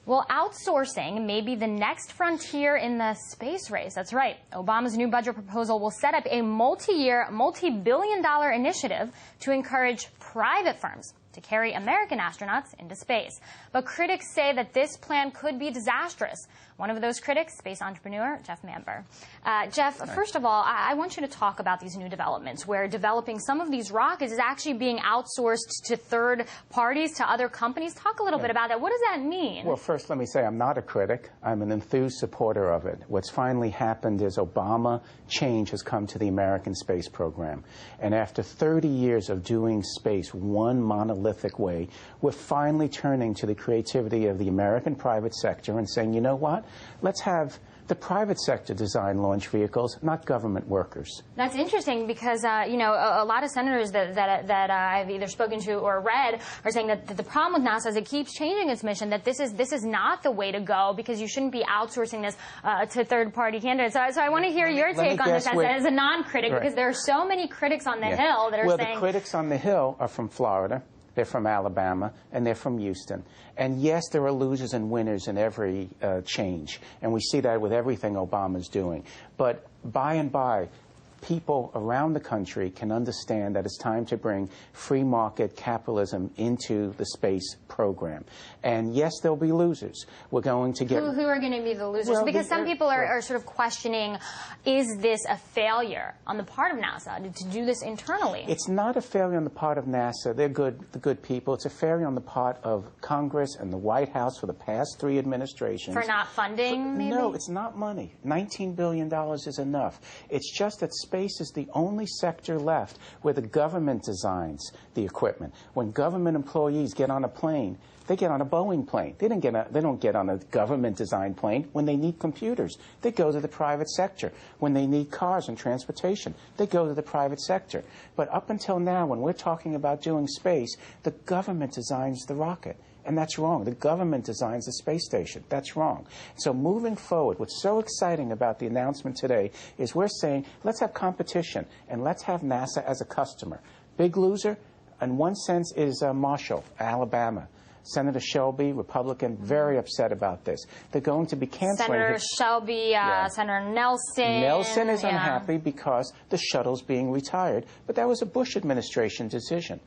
Well, outsourcing may be the next frontier in the space race. That's right. Obama's new budget proposal will set up a multi-year, multi-billion-dollar initiative to encourage private firms to carry American astronauts into space. But critics say that this plan could be disastrous. One of those critics, space entrepreneur Jeff Mamber. Jeff, first of all, I want you to talk about these new developments where developing some of these rockets is actually being outsourced to third parties, to other companies. Talk a little bit about that. What does that mean? Well, first, let me say I'm not a critic. I'm an enthused supporter of it. What's finally happened is Obama change has come to the American space program. And after 30 years of doing space one monolithic way, we're finally turning to the creativity of the American private sector and saying, you know what? Let's have the private sector design launch vehicles, not government workers. That's interesting because, you know, a lot of senators that I've either spoken to or read are saying that the problem with NASA is it keeps changing its mission, that this is not the way to go because you shouldn't be outsourcing this to third-party candidates. So I want to hear your take on this as a non-critic, because there are so many critics on the Hill that are saying... Well, the critics on the Hill are from Florida. They're from Alabama, and they're from Houston. And yes, there are losers and winners in every change, and we see that with everything Obama's doing. But by and by, people around the country can understand that it's time to bring free market capitalism into the space program. And yes, there'll be losers. We're going to get... Who are going to be the losers? Well, because some people are sort of questioning, is this a failure on the part of NASA to do this internally? It's not a failure on the part of NASA. They're the good people. It's a failure on the part of Congress and the White House for the past 3 administrations. For not funding, maybe? No, it's not money. $19 billion is enough. It's just that space is the only sector left where the government designs the equipment. When government employees get on a plane, they get on a Boeing plane. They don't get on a government-designed plane. When they need computers, they go to the private sector. When they need cars and transportation, they go to the private sector. But up until now, when we're talking about doing space, the government designs the rocket. And that's wrong. The government designs the space station. That's wrong. So moving forward, what's so exciting about the announcement today is we're saying, let's have competition, and let's have NASA as a customer. Big loser, in one sense, is Marshall, Alabama. Senator Shelby, Republican, very upset about this. They're going to be canceling... Senator Shelby, Senator Nelson... Nelson is unhappy because the shuttle's being retired, but that was a Bush administration decision.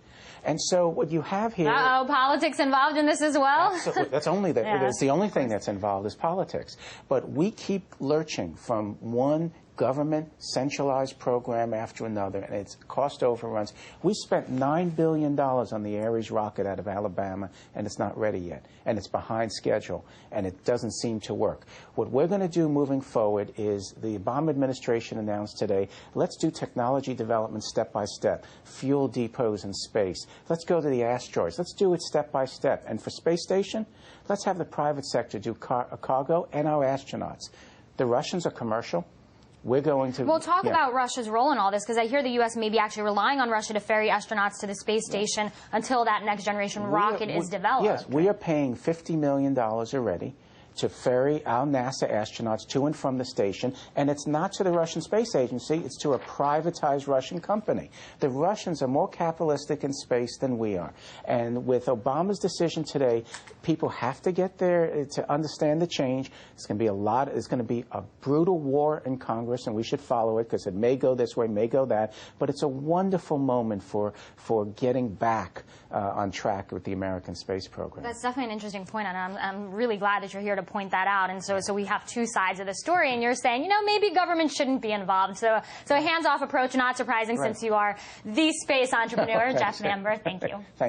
And so what you have here... Uh-oh, politics involved in this as well? Absolutely. That's only it's the only thing that's involved is politics. But we keep lurching from one government centralized program after another, and it's cost overruns. We spent $9 billion on the Ares rocket out of Alabama, and it's not ready yet, and it's behind schedule, and it doesn't seem to work. What we're going to do moving forward is the Obama administration announced today, let's do technology development step by step, fuel depots in space. Let's go to the asteroids. Let's do it step by step. And for space station, let's have the private sector do cargo and our astronauts. The Russians are commercial. We're going to... Well, talk about Russia's role in all this, because I hear the U.S. may be actually relying on Russia to ferry astronauts to the space station until that next-generation rocket is developed. Yes, we are paying $50 million already to ferry our NASA astronauts to and from the station, and it's not to the Russian Space Agency, it's to a privatized Russian company. The Russians are more capitalistic in space than we are. And with Obama's decision today, people have to get there to understand the change. It's going to be a brutal war in Congress, and we should follow it because it may go this way, may go that, but it's a wonderful moment for getting back on track with the American space program. That's definitely an interesting point, and I'm really glad that you're here to point that out. And so we have two sides of the story, and you're saying, you know, maybe government shouldn't be involved. So a hands-off approach, not surprising, since you are the space entrepreneur. Jeff Mamber, thank you. Thank you.